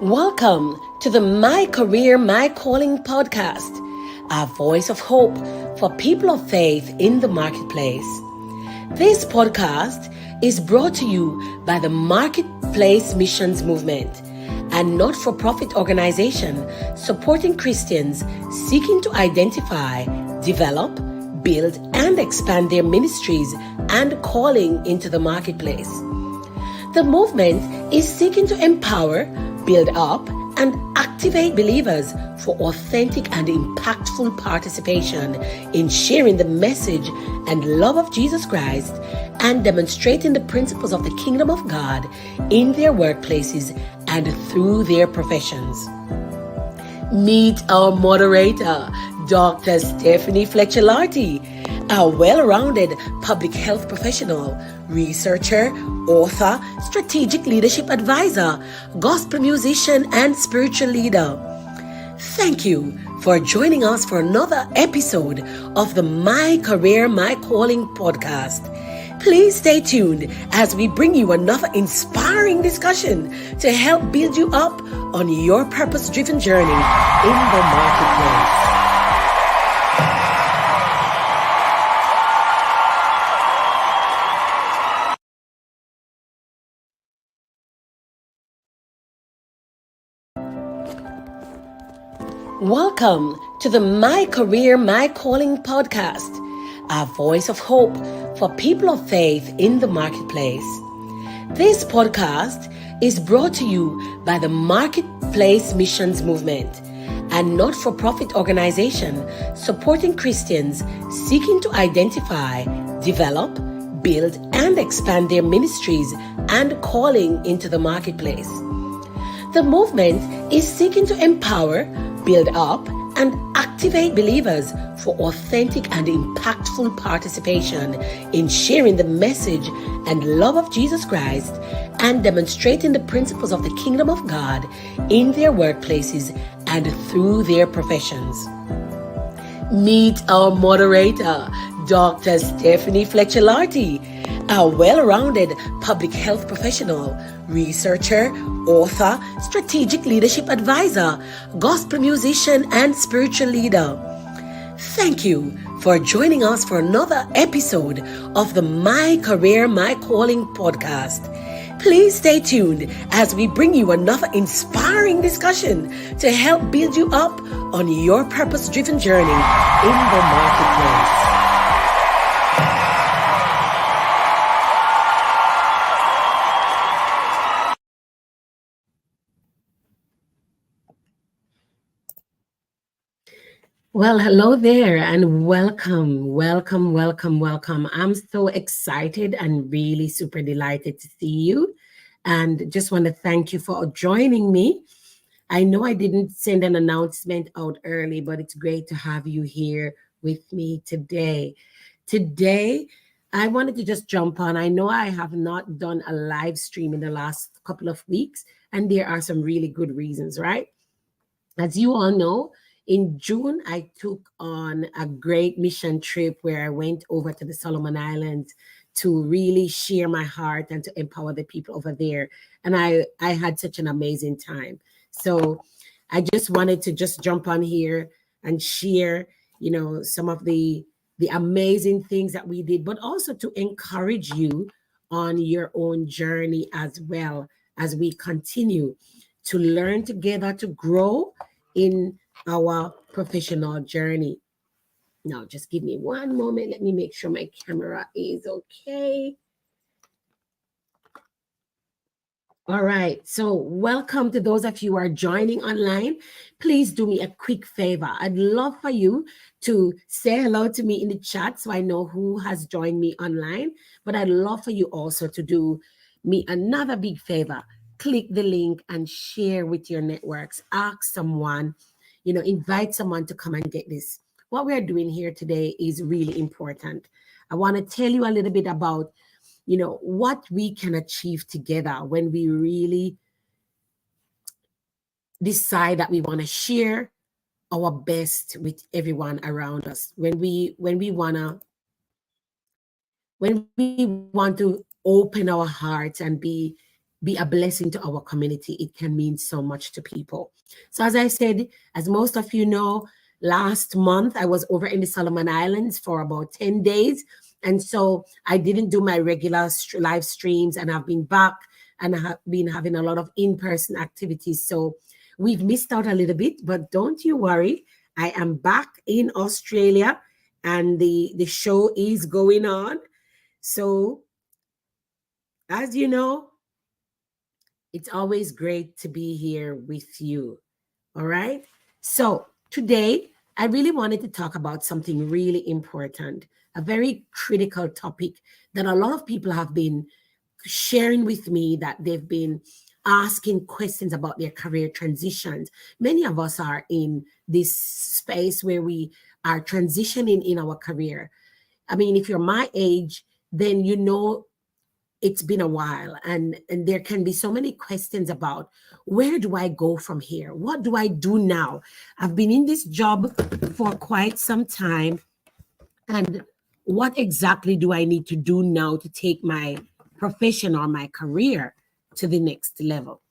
Welcome to the My Career, My Calling podcast, a voice of hope for people of faith in the marketplace. This podcast is brought to you by the Marketplace Missions Movement, a not-for-profit organization supporting Christians seeking to identify, develop, build, and expand their ministries and calling into the marketplace. The movement is seeking to empower, build up, and activate believers for authentic and impactful participation in sharing the message and love of Jesus Christ and demonstrating the principles of the kingdom of God in their workplaces and through their professions. Meet our moderator, Dr. Stephanie Fletcher-Larty, a well-rounded public health professional, researcher, author, strategic leadership advisor, gospel musician, and spiritual leader. Thank you for joining us for another episode of the My Career, My Calling podcast. Please stay tuned as we bring you another inspiring discussion to help build you up on your purpose-driven journey in the marketplace. Welcome to the My Career, My Calling podcast, a voice of hope for people of faith in the marketplace. This podcast is brought to you by the Marketplace Missions Movement, a not-for-profit organization supporting Christians seeking to identify, develop, build, and expand their ministries and calling into the marketplace. The movement is seeking to empower, build up, and activate believers for authentic and impactful participation in sharing the message and love of Jesus Christ and demonstrating the principles of the kingdom of God in their workplaces and through their professions. Meet our moderator, Dr. Stephanie Fletcher-Larty, a well-rounded public health professional, researcher, author, strategic leadership advisor, gospel musician, and spiritual leader. Thank you for joining us for another episode of the My Career, My Calling podcast. Please stay tuned as we bring you another inspiring discussion to help build you up on your purpose-driven journey in the marketplace. Well, hello there and welcome. I'm so excited and really super delighted to see you and just want to thank you for joining me. I know I didn't send an announcement out early, but it's great to have you here with me today. Today, I wanted to just jump on. I know I have not done a live stream in the last couple of weeks, and there are some really good reasons, right? As you all know, in June, I took on a great mission trip where I went over to the Solomon Islands to really share my heart and to empower the people over there. And I had such an amazing time. So I just wanted to just jump on here and share, some of the amazing things that we did, but also to encourage you on your own journey as well as we continue to learn together to grow in our professional journey. Now, just give me one moment. Let me make sure my camera is okay. All right. So welcome to those of you who are joining online. Please do me a quick favor. I'd love for you to say hello to me in the chat so I know who has joined me online. But I'd love for you also to do me another big favor. Click the link and share with your networks. Ask someone, invite someone to come and get this. What we are doing here today is really important. I want to tell you a little bit about, what we can achieve together when we really decide that we want to share our best with everyone around us. When we want to open our hearts and be be a blessing to our community, it can mean so much to people. So as I said, as most of you know, last month I was over in the Solomon Islands for about 10 days. And so I didn't do my regular live streams, and I've been back and I have been having a lot of in-person activities. So we've missed out a little bit, but don't you worry. I am back in Australia and the show is going on. So as you know, it's always great to be here with you. All right. So today, I really wanted to talk about something really important, a very critical topic that a lot of people have been sharing with me, that they've been asking questions about their career transitions. Many of us are in this space where we are transitioning in our career. I mean, if you're my age, then you know it's been a while, and there can be so many questions about, where do I go from here? What do I do now? I've been in this job for quite some time, and what exactly do I need to do now to take my profession or my career to the next level?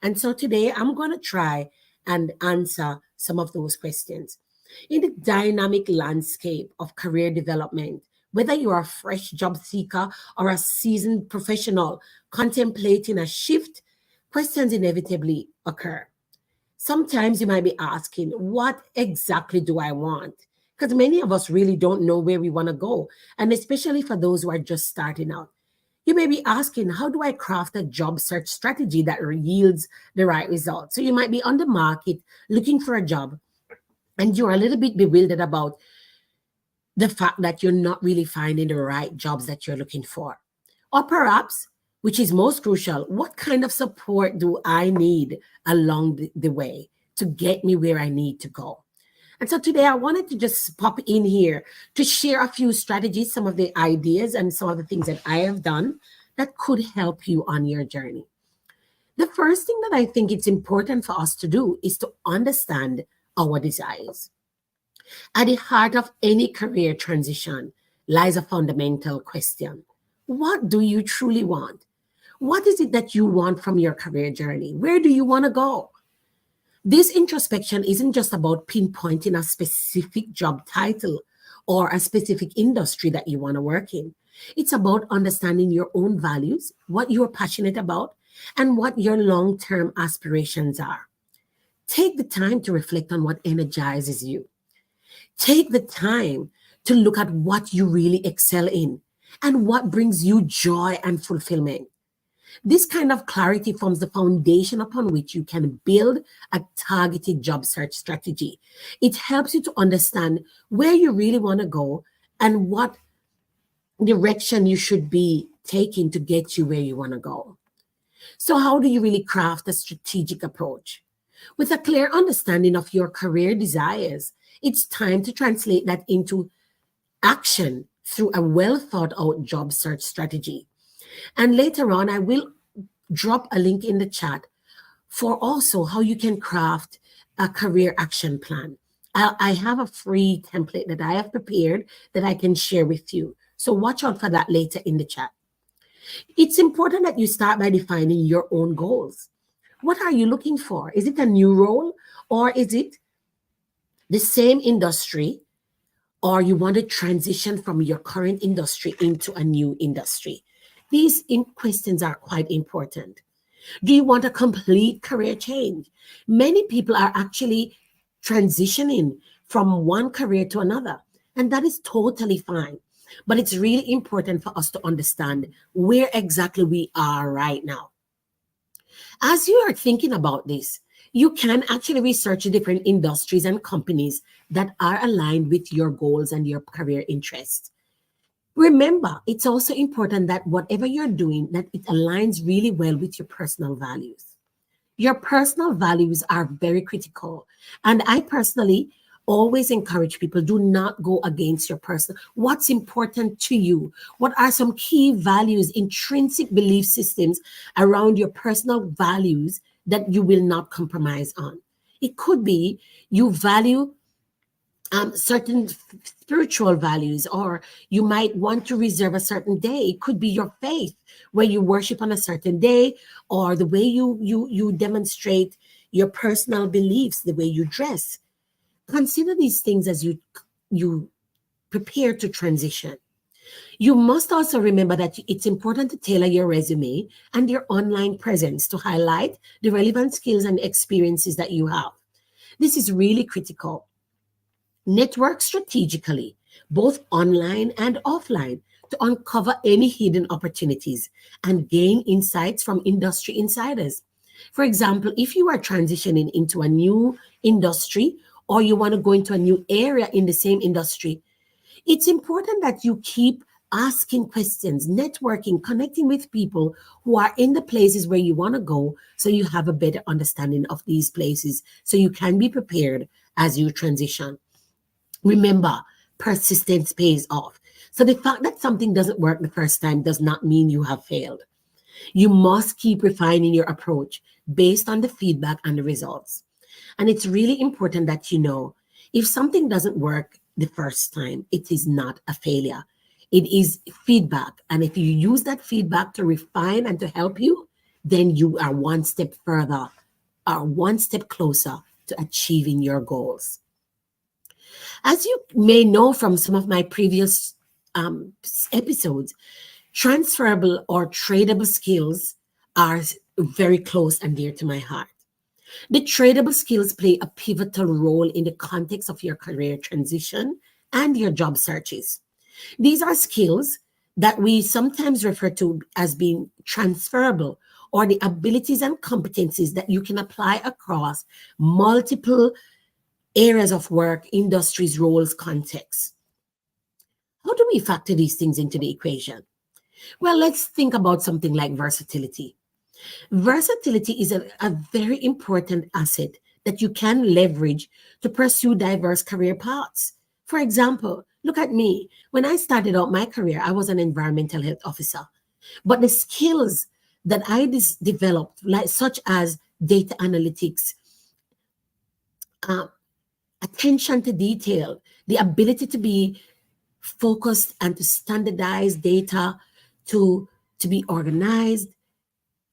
And so today I'm going to try and answer some of those questions. In the dynamic landscape of career development, whether you are a fresh job seeker or a seasoned professional contemplating a shift, questions inevitably occur. Sometimes you might be asking, what exactly do I want? Because many of us really don't know where we want to go. And especially for those who are just starting out, you may be asking, how do I craft a job search strategy that yields the right results? So you might be on the market looking for a job, and you're a little bit bewildered about the fact that you're not really finding the right jobs that you're looking for. Or perhaps, which is most crucial, what kind of support do I need along the way to get me where I need to go? And so today I wanted to just pop in here to share a few strategies, some of the ideas and some of the things that I have done that could help you on your journey. The first thing that I think it's important for us to do is to understand our desires. At the heart of any career transition lies a fundamental question. What do you truly want? What is it that you want from your career journey? Where do you want to go? This introspection isn't just about pinpointing a specific job title or a specific industry that you want to work in. It's about understanding your own values, what you're passionate about, and what your long-term aspirations are. Take the time to reflect on what energizes you. Take the time to look at what you really excel in and what brings you joy and fulfillment. This kind of clarity forms the foundation upon which you can build a targeted job search strategy. It helps you to understand where you really want to go and what direction you should be taking to get you where you want to go. So, how do you really craft a strategic approach? With a clear understanding of your career desires, it's time to translate that into action through a well thought out job search strategy. And later on, I will drop a link in the chat for also how you can craft a career action plan. I have a free template that I have prepared that I can share with you. So watch out for that later in the chat. It's important that you start by defining your own goals. What are you looking for? Is it a new role, or is it the same industry, or you want to transition from your current industry into a new industry? These questions are quite important. Do you want a complete career change? Many people are actually transitioning from one career to another, and that is totally fine. But it's really important for us to understand where exactly we are right now. As you are thinking about this, you can actually research different industries and companies that are aligned with your goals and your career interests. Remember, it's also important that whatever you're doing, that it aligns really well with your personal values. Your personal values are very critical. And I personally always encourage people, do not go against your personal. What's important to you? What are some key values, intrinsic belief systems around your personal values that you will not compromise on? It could be you value certain spiritual values, or you might want to reserve a certain day. It could be your faith, where you worship on a certain day, or the way you demonstrate your personal beliefs, the way you dress. Consider these things as you prepare to transition. You must also remember that it's important to tailor your resume and your online presence to highlight the relevant skills and experiences that you have. This is really critical. Network strategically, both online and offline, to uncover any hidden opportunities and gain insights from industry insiders. For example, if you are transitioning into a new industry, or you want to go into a new area in the same industry, it's important that you keep asking questions, networking, connecting with people who are in the places where you want to go, so you have a better understanding of these places, so you can be prepared as you transition. Remember, persistence pays off. So the fact that something doesn't work the first time does not mean you have failed. You must keep refining your approach based on the feedback and the results. And it's really important that you know, if something doesn't work the first time, it is not a failure. It is feedback. And if you use that feedback to refine and to help you, then you are one step further, are one step closer to achieving your goals. As you may know from some of my previous episodes, transferable or tradable skills are very close and dear to my heart. The tradable skills play a pivotal role in the context of your career transition and your job searches. These are skills that we sometimes refer to as being transferable, or the abilities and competencies that you can apply across multiple areas of work, industries, roles, contexts. How do we factor these things into the equation? Well, let's think about something like versatility. Versatility is a very important asset that you can leverage to pursue diverse career paths. For example, look at me. When I started out my career, I was an environmental health officer. But the skills that I developed, like such as data analytics, uh, attention to detail, the ability to be focused and to standardize data, to be organized.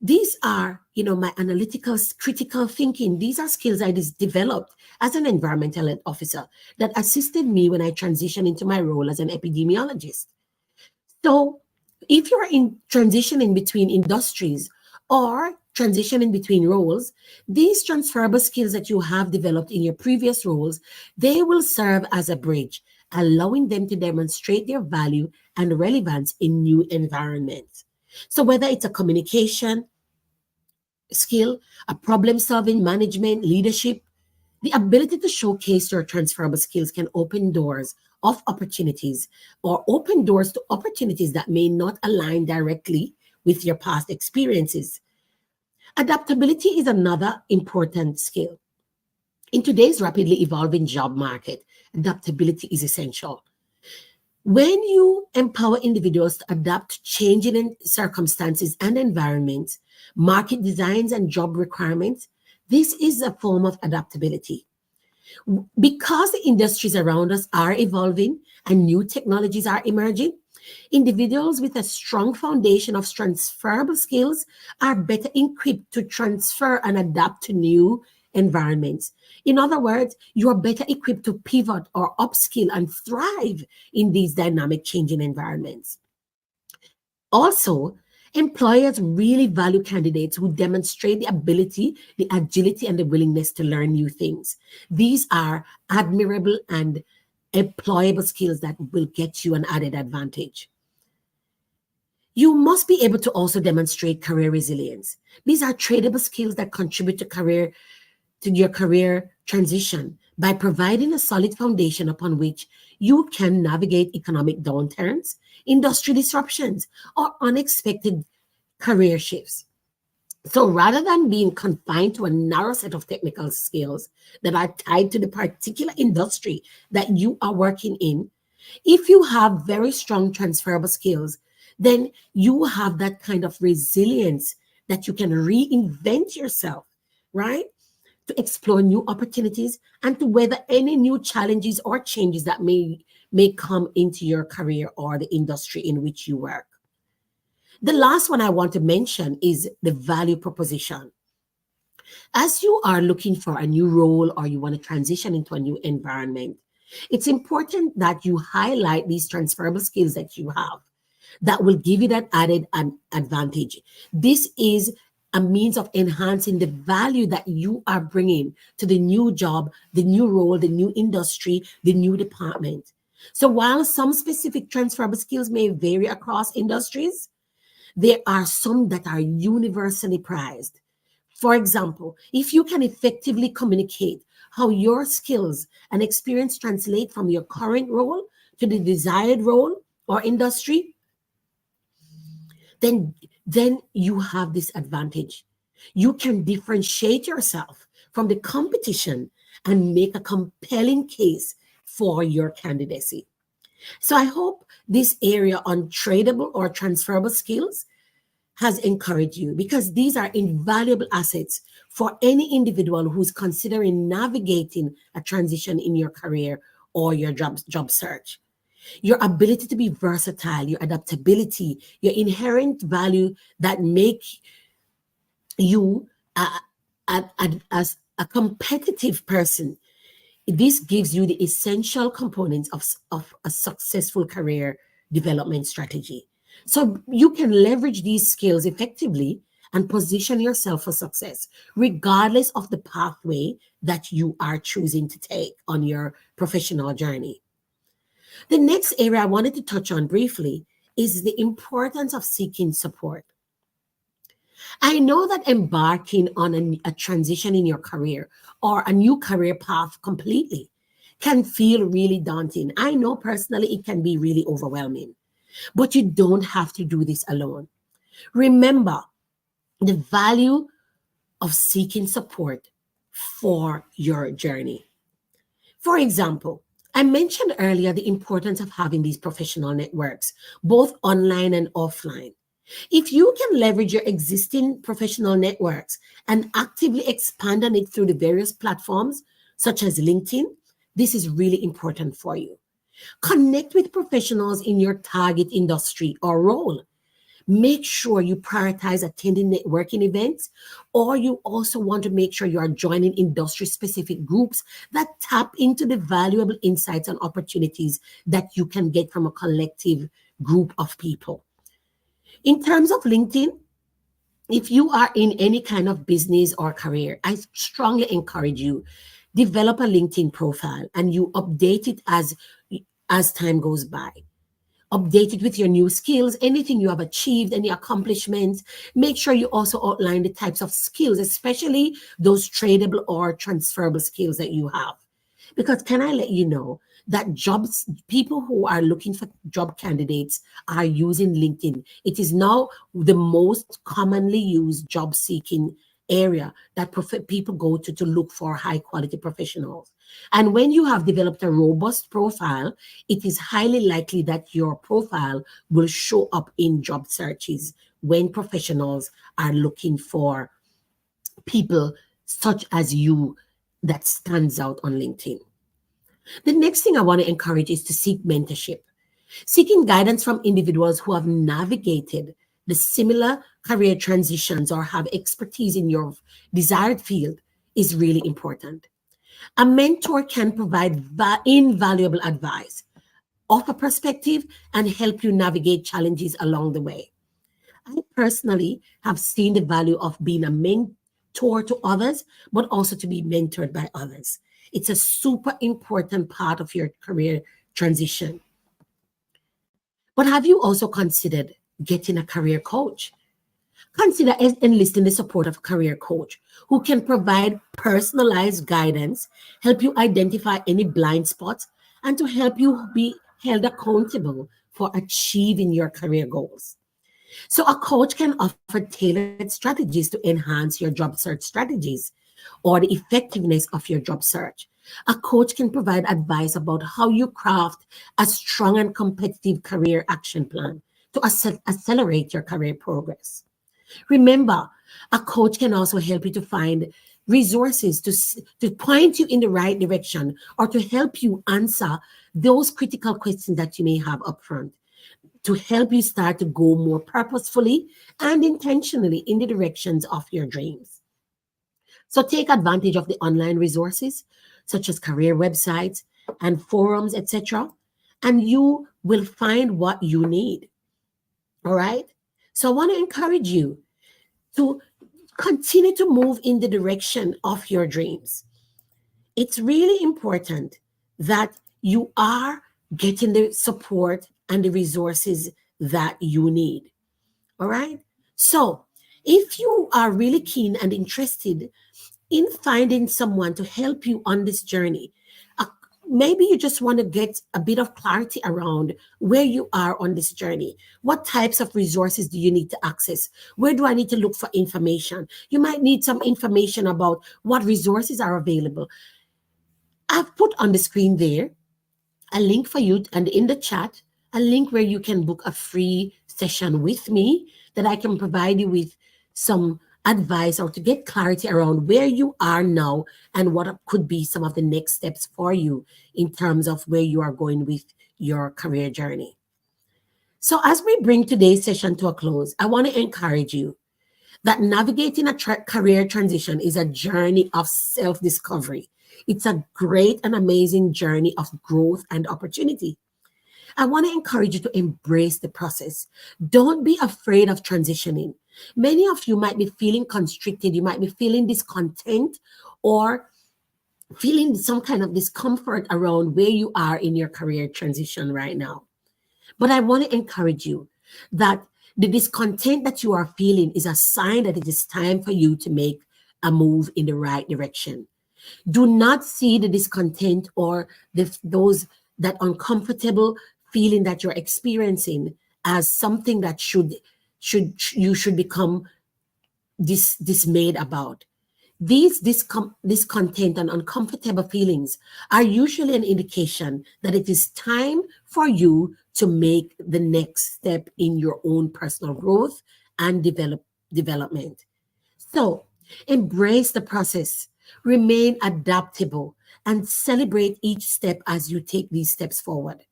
These are, my analytical, critical thinking. These are skills I developed as an environmental health officer that assisted me when I transitioned into my role as an epidemiologist. So if you're in transitioning between industries or transitioning between roles, these transferable skills that you have developed in your previous roles, they will serve as a bridge, allowing them to demonstrate their value and relevance in new environments. So whether it's a communication skill, a problem solving, management, leadership, the ability to showcase your transferable skills can open doors of opportunities, or open doors to opportunities that may not align directly with your past experiences. Adaptability is another important skill. In today's rapidly evolving job market, adaptability is essential. When you empower individuals to adapt to changing circumstances and environments, market designs, and job requirements, this is a form of adaptability. Because the industries around us are evolving and new technologies are emerging, individuals with a strong foundation of transferable skills are better equipped to transfer and adapt to new environments. In other words, you are better equipped to pivot or upskill and thrive in these dynamic changing environments. Also, employers really value candidates who demonstrate the ability, the agility, and the willingness to learn new things. These are admirable and employable skills that will get you an added advantage. You must be able to also demonstrate career resilience. These are tradable skills that contribute to your career transition by providing a solid foundation upon which you can navigate economic downturns, industry disruptions, or unexpected career shifts. So rather than being confined to a narrow set of technical skills that are tied to the particular industry that you are working in, if you have very strong transferable skills, then you have that kind of resilience that you can reinvent yourself, right? to explore new opportunities, and to weather any new challenges or changes that may come into your career or the industry in which you work. The last one I want to mention is the value proposition. As you are looking for a new role or you want to transition into a new environment, it's important that you highlight these transferable skills that you have that will give you that added advantage. This is a means of enhancing the value that you are bringing to the new job, the new role, the new industry, the new department. So while some specific transferable skills may vary across industries, there are some that are universally prized. For example, if you can effectively communicate how your skills and experience translate from your current role to the desired role or industry, then you have this advantage. You can differentiate yourself from the competition and make a compelling case for your candidacy. So I hope this area on tradable or transferable skills has encouraged you, because these are invaluable assets for any individual who's considering navigating a transition in your career or your job search. Your ability to be versatile, your adaptability, your inherent value that make you as a competitive person. This gives you the essential components of a successful career development strategy. So you can leverage these skills effectively and position yourself for success, regardless of the pathway that you are choosing to take on your professional journey. The next area I wanted to touch on briefly is the importance of seeking support. I know that embarking on a transition in your career or a new career path completely can feel really daunting. I know personally it can be really overwhelming, but you don't have to do this alone. Remember the value of seeking support for your journey. For example, I mentioned earlier the importance of having these professional networks, both online and offline. If you can leverage your existing professional networks and actively expand on it through the various platforms, such as LinkedIn, this is really important for you. Connect with professionals in your target industry or role. Make sure you prioritize attending networking events, or you also want to make sure you are joining industry specific groups that tap into the valuable insights and opportunities that you can get from a collective group of people. In terms of LinkedIn, if you are in any kind of business or career, I strongly encourage you develop a LinkedIn profile and you update it as time goes by. Update it with your new skills, anything you have achieved, any accomplishments. Make sure you also outline the types of skills, especially those tradable or transferable skills that you have. Because can I let you know that people who are looking for job candidates are using LinkedIn. It is now the most commonly used job seeking area that people go to look for high quality professionals. And when you have developed a robust profile, it is highly likely that your profile will show up in job searches when professionals are looking for people such as you that stands out on LinkedIn. The next thing I want to encourage is to seek mentorship. Seeking guidance from individuals who have navigated the similar career transitions or have expertise in your desired field is really important. A mentor can provide invaluable advice, offer perspective, and help you navigate challenges along the way. I personally have seen the value of being a mentor to others, but also to be mentored by others. It's a super important part of your career transition. But have you also considered getting a career coach? Consider enlisting the support of a career coach who can provide personalized guidance, help you identify any blind spots, and to help you be held accountable for achieving your career goals. So a coach can offer tailored strategies to enhance your job search strategies or the effectiveness of your job search. A coach can provide advice about how you craft a strong and competitive career action plan to accelerate your career progress. Remember, a coach can also help you to find resources to point you in the right direction or to help you answer those critical questions that you may have up front, to help you start to go more purposefully and intentionally in the directions of your dreams. So take advantage of the online resources such as career websites and forums, etc. And you will find what you need. All right. So I want to encourage you to continue to move in the direction of your dreams. It's really important that you are getting the support and the resources that you need. All right. So if you are really keen and interested in finding someone to help you on this journey, uh, maybe you just want to get a bit of clarity around where you are on this journey. What types of resources do you need to access? Where do I need to look for information? You might need some information about what resources are available. I've put on the screen there a link for you, and in the chat, a link where you can book a free session with me that I can provide you with some advice or to get clarity around where you are now and what could be some of the next steps for you in terms of where you are going with your career journey. So as we bring today's session to a close, I want to encourage you that navigating a career transition is a journey of self-discovery. It's a great and amazing journey of growth and opportunity. I want to encourage you to embrace the process. Don't be afraid of transitioning. Many of you might be feeling constricted, you might be feeling discontent or feeling some kind of discomfort around where you are in your career transition right now. But I want to encourage you that the discontent that you are feeling is a sign that it is time for you to make a move in the right direction. Do not see the discontent or those that uncomfortable feeling that you're experiencing as something that you should become dismayed about. These discontent and uncomfortable feelings are usually an indication that it is time for you to make the next step in your own personal growth and development. So embrace the process, remain adaptable, and celebrate each step as you take these steps forward.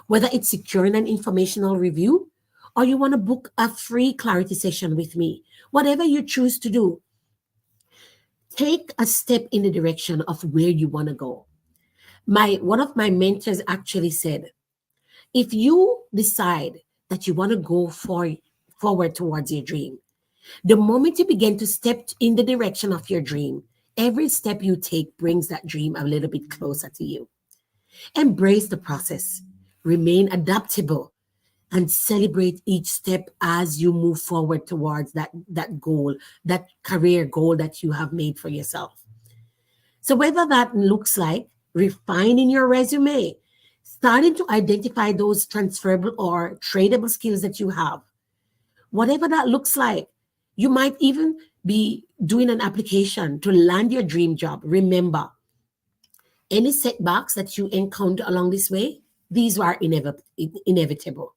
Whether it's securing an informational review or you want to book a free clarity session with me, whatever you choose to do, take a step in the direction of where you want to go. One of my mentors actually said, if you decide that you want to go forward towards your dream, the moment you begin to step in the direction of your dream, every step you take brings that dream a little bit closer to you. Embrace the process, remain adaptable, and celebrate each step as you move forward towards that goal, that career goal that you have made for yourself. So whether that looks like refining your resume, starting to identify those transferable or tradable skills that you have, whatever that looks like, you might even be doing an application to land your dream job. Remember, any setbacks that you encounter along this way, these are inevitable.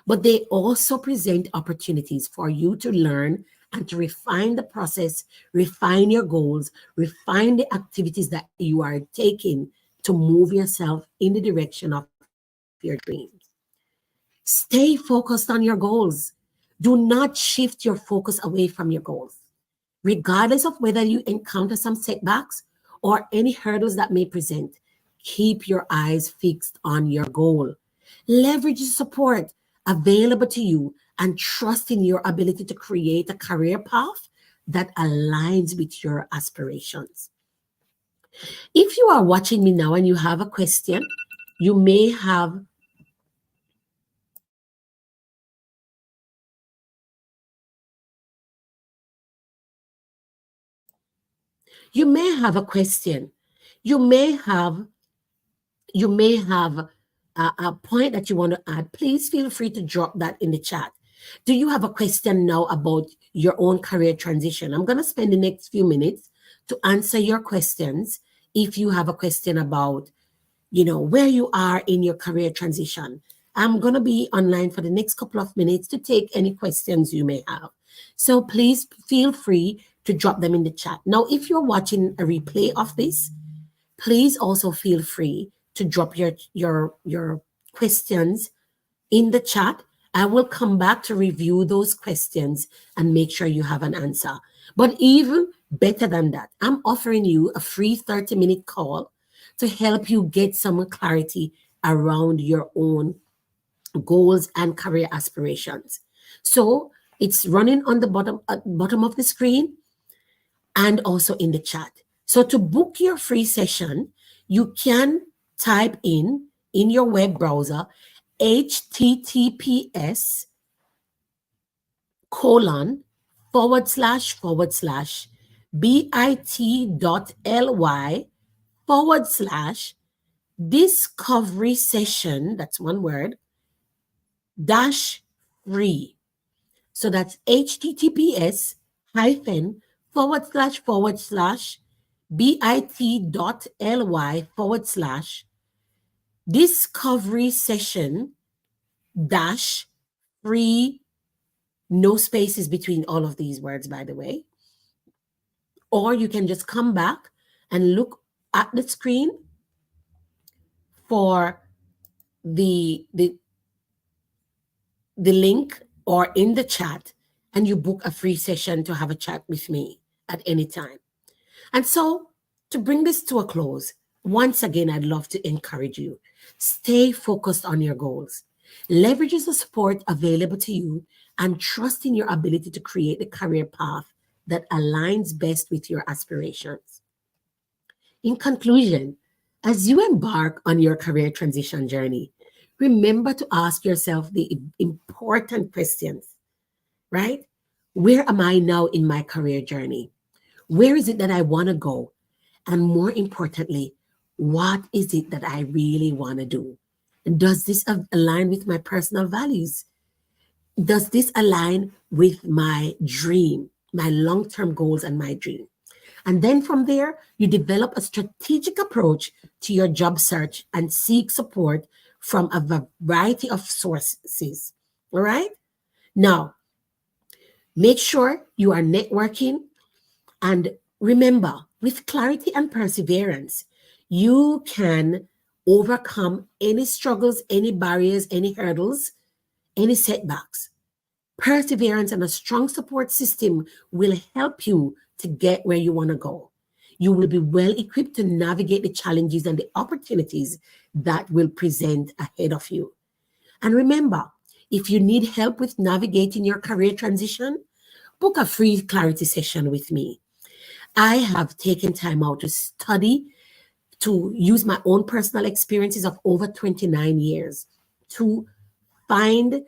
But they also present opportunities for you to learn and to refine the process, refine your goals, refine the activities that you are taking to move yourself in the direction of your dreams. Stay focused on your goals. Do not shift your focus away from your goals. Regardless of whether you encounter some setbacks or any hurdles that may present, keep your eyes fixed on your goal. Leverage the support available to you and trust in your ability to create a career path that aligns with your aspirations. If you are watching me now and you have a question, you may have you may have a question. You may have a point that you want to add. Please feel free to drop that in the chat. Do you have a question now about your own career transition? I'm going to spend the next few minutes to answer your questions. If you have a question about, where you are in your career transition, I'm going to be online for the next couple of minutes to take any questions you may have. So please feel free to drop them in the chat. Now, if you're watching a replay of this, please also feel free to drop your questions in the chat. I will come back to review those questions and make sure you have an answer. But even better than that, I'm offering you a free 30-minute call to help you get some clarity around your own goals and career aspirations. So it's running on the bottom of the screen and also in the chat. So to book your free session, you can type in your web browser https colon / bit.ly / discovery session, that's one word, dash free. So that's https hyphen / bit.ly / discovery session dash free, no spaces between all of these words, by the way. Or you can just come back and look at the screen for the link or in the chat, and you book a free session to have a chat with me at any time. And so to bring this to a close, once again, I'd love to encourage you. Stay focused on your goals. Leverage the support available to you and trust in your ability to create the career path that aligns best with your aspirations. In conclusion, as you embark on your career transition journey, remember to ask yourself the important questions, right? Where am I now in my career journey? Where is it that I want to go? And more importantly, what is it that I really want to do? And does this align with my personal values? Does this align with my dream, my long-term goals and my dream? And then from there, you develop a strategic approach to your job search and seek support from a variety of sources. All right? Now, make sure you are networking, and remember, with clarity and perseverance, you can overcome any struggles, any barriers, any hurdles, any setbacks. Perseverance and a strong support system will help you to get where you want to go. You will be well equipped to navigate the challenges and the opportunities that will present ahead of you. And remember, if you need help with navigating your career transition, book a free clarity session with me. I have taken time out to study, to use my own personal experiences of over 29 years to find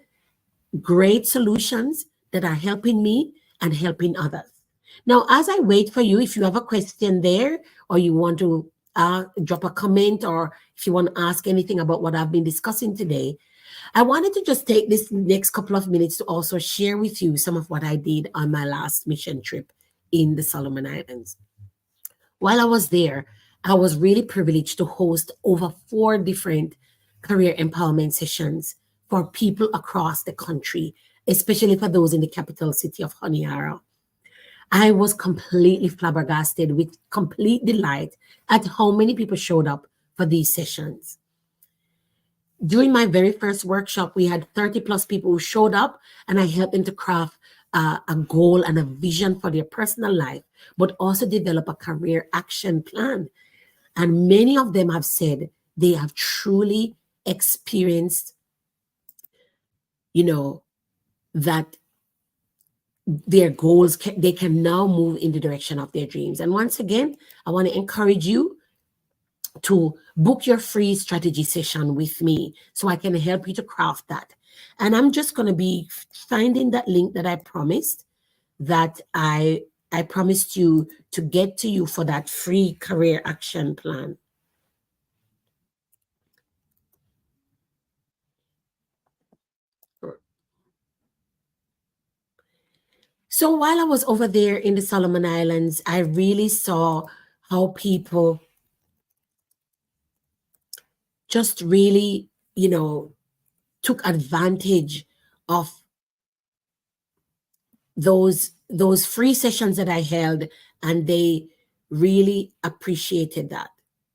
great solutions that are helping me and helping others. Now, as I wait for you, if you have a question there, or you want to drop a comment, or if you want to ask anything about what I've been discussing today, I wanted to just take this next couple of minutes to also share with you some of what I did on my last mission trip in the Solomon Islands. While I was there, I was really privileged to host over 4 different career empowerment sessions for people across the country, especially for those in the capital city of Honiara. I was completely flabbergasted with complete delight at how many people showed up for these sessions. During my very first workshop, we had 30 plus people who showed up, and I helped them to craft a goal and a vision for their personal life, but also develop a career action plan. And many of them have said they have truly experienced, that their goals, they can now move in the direction of their dreams. And once again, I want to encourage you to book your free strategy session with me so I can help you to craft that. And I'm just going to be finding that link that I promised, that I promised you to get to you for that free career action plan. So while I was over there in the Solomon Islands, I really saw how people just really, took advantage of those those free sessions that I held, and they really appreciated that.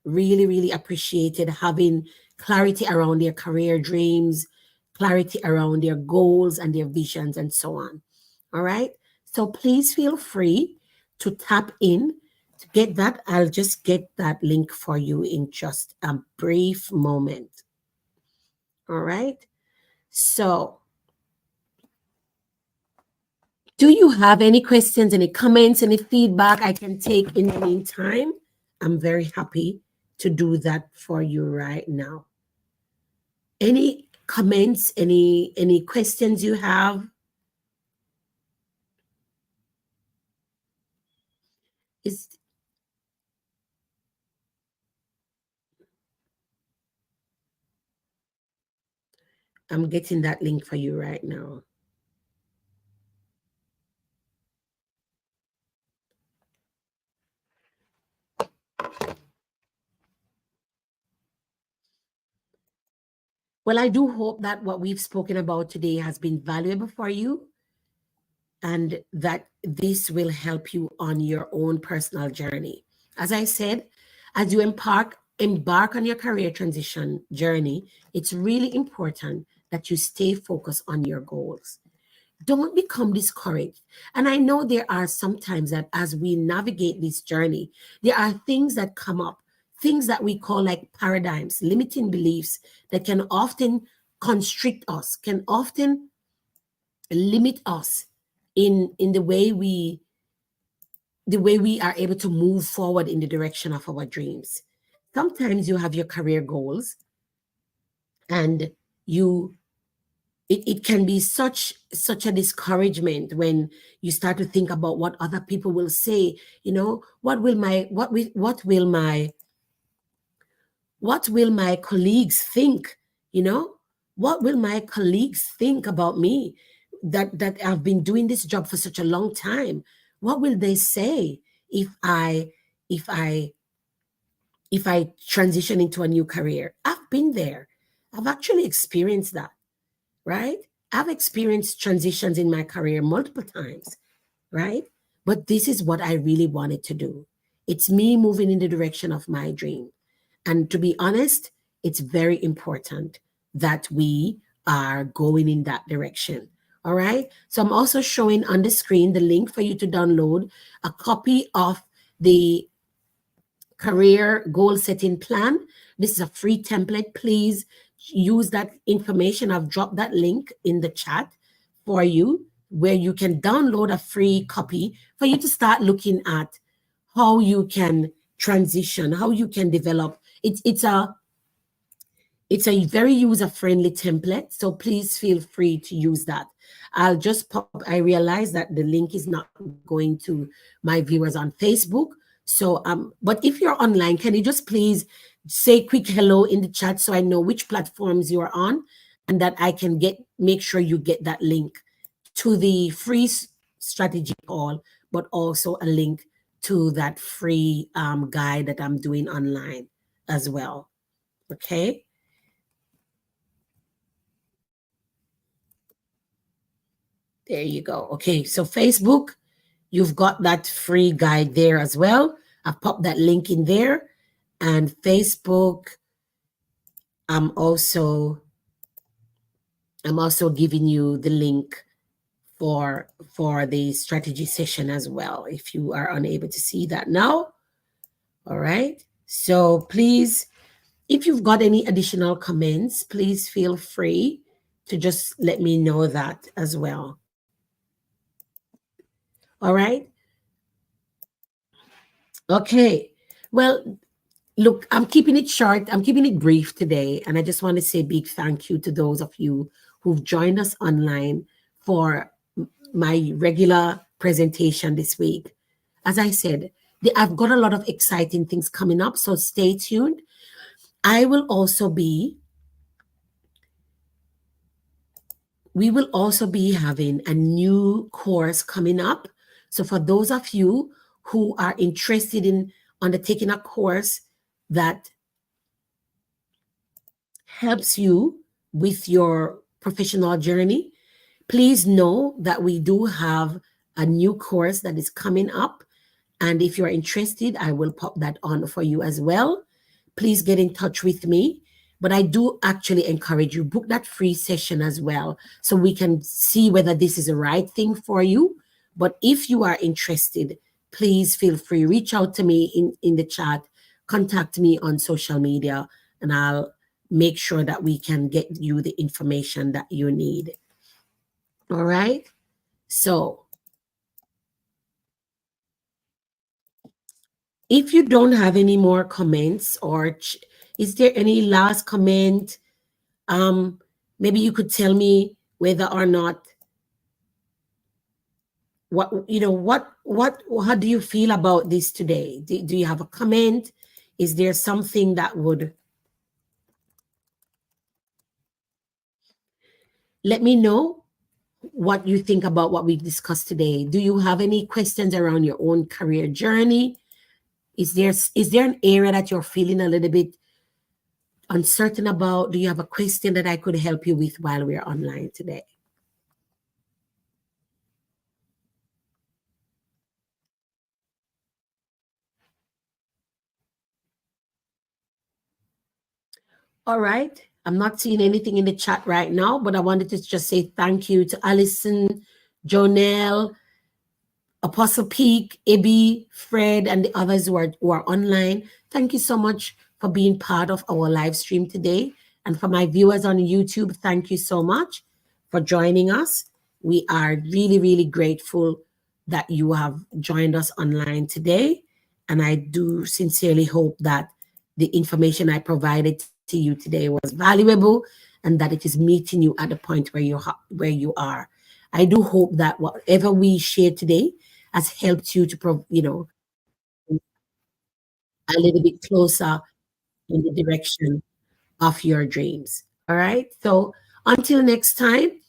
Really, really appreciated having clarity around their career dreams, clarity around their goals and their visions, and so on. All right. So please feel free to tap in to get that. I'll just get that link for you in just a brief moment. All right. So, do you have any questions, any comments, any feedback I can take in the meantime? I'm very happy to do that for you right now. Any comments, any questions you have? Is I'm getting that link for you right now. Well, I do hope that what we've spoken about today has been valuable for you, and that this will help you on your own personal journey. As I said, as you embark on your career transition journey, it's really important that you stay focused on your goals. Don't become discouraged. And I know there are some times that as we navigate this journey, there are things that come up, things that we call like paradigms, limiting beliefs that can often constrict us, can often limit us in the way we are able to move forward in the direction of our dreams. Sometimes you have your career goals, and you it can be such a discouragement when you start to think about what other people will say. What will my colleagues think? you know what will my colleagues think about me, that I've been doing this job for such a long time? What will they say if I if I transition into a new career? I've been there. I've actually experienced that, right? I've experienced transitions in my career multiple times, right? But this is what I really wanted to do. It's me moving in the direction of my dream. And to be honest, it's very important that we are going in that direction. All right. So I'm also showing on the screen the link for you to download a copy of the career goal setting plan. This is a free template. Please use that information. I've dropped that link in the chat for you, where you can download a free copy for you to start looking at how you can transition, how you can develop. It's a very user-friendly template, so please feel free to use that. I realize that the link is not going to my viewers on Facebook. So but if you're online, can you just please say quick hello in the chat so I know which platforms you are on, and that I can make sure you get that link to the free strategy call, but also a link to that free guide that I'm doing online as well. Okay. There you go. Okay, so Facebook, you've got that free guide there as well. I've popped that link in there. And Facebook, I'm also giving you the link for the strategy session as well, if you are unable to see that now. All right. So please, if you've got any additional comments, please feel free to just let me know that as well. All right. Okay. Well, look, I'm keeping it short. I'm keeping it brief today. And I just want to say a big thank you to those of you who've joined us online for my regular presentation this week. As I said, I've got a lot of exciting things coming up, so stay tuned. We will also be having a new course coming up. So for those of you who are interested in undertaking a course that helps you with your professional journey, please know that we do have a new course that is coming up. And if you're interested, I will pop that on for you as well. Please get in touch with me. But I do actually encourage you, book that free session as well so we can see whether this is the right thing for you. But if you are interested, please feel free, reach out to me in the chat, contact me on social media, and I'll make sure that we can get you the information that you need. All right. So if you don't have any more comments, or is there any last comment? Maybe you could tell me whether or not what how do you feel about this today? Do you have a comment? Is there something that would let me know what you think about what we've discussed today? Do you have any questions around your own career journey? Is there an area that you're feeling a little bit uncertain about? Do you have a question that I could help you with while we're online today? All right. I'm not seeing anything in the chat right now, but I wanted to just say thank you to Allison, Jonelle, Apostle Peak, Ibby, Fred, and the others who are online. Thank you so much for being part of our live stream today. And for my viewers on YouTube, thank you so much for joining us. We are really, really grateful that you have joined us online today. And I do sincerely hope that the information I provided to you today was valuable and that it is meeting you at the point where you are. I do hope that whatever we shared today has helped you to, a little bit closer in the direction of your dreams. All right. So until next time,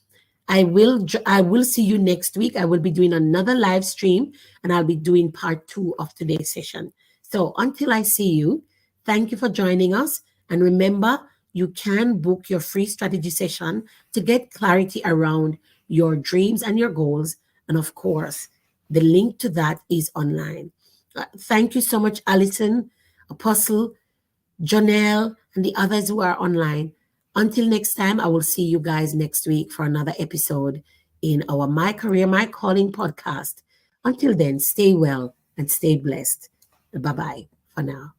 I will see you next week. I will be doing another live stream and I'll be doing part 2 of today's session. So until I see you, thank you for joining us. And remember, you can book your free strategy session to get clarity around your dreams and your goals. And of course, the link to that is online. Thank you so much, Alison, Apostle, Jonelle, and the others who are online. Until next time, I will see you guys next week for another episode in our My Career, My Calling podcast. Until then, stay well and stay blessed. Bye bye for now.